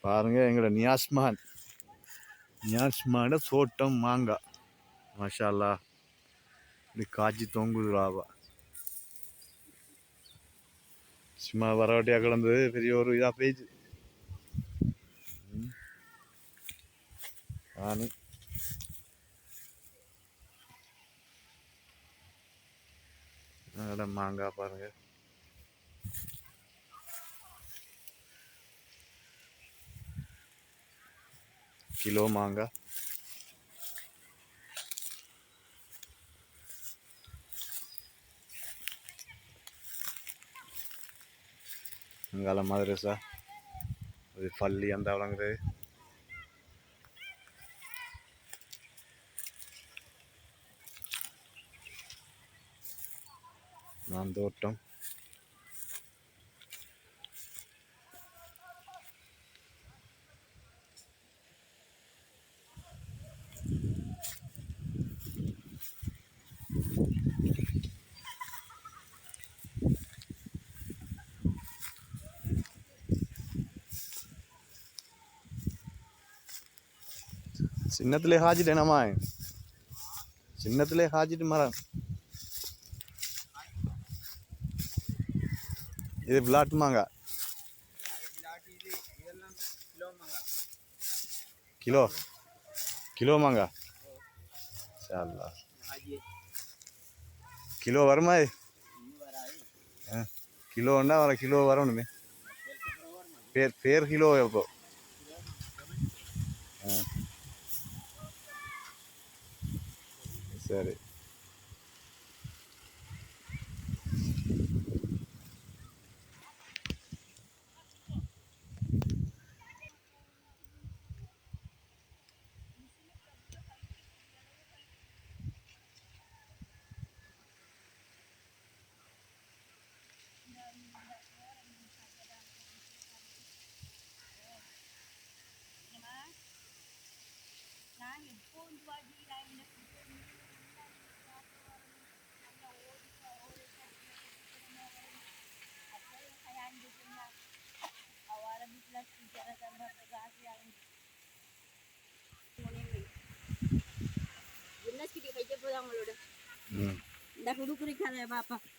பாருங்க எங்களோட நியாஸ்மான தோட்டம் மாங்காய் மாஷா அல்லாஹ் இப்படி காய்ச்சி தொங்குதுலாவா சும்மா வரவட்டியாக கிடந்தது பெரிய ஒரு இதாக போயிடுச்சு ஆனு மாங்காய் பாருங்க கிலோ மாங்காய் இங்கால மதரசா அது பள்ளி அந்த வழங்குறது நான் தோட்டம் சின்னத்திலே ஹாஜிட்டேனம்மா சின்னத்திலே ஹாஜிட்டு மரம் இது விளாட்டு மாங்காய் கிலோ கிலோ மாங்காய் சால்லா கிலோ வருமா கிலோன்னா வர கிலோ வரணுமே பேர் கிலோ எப்போ சரி Dah dulu kurikan ya Bapak.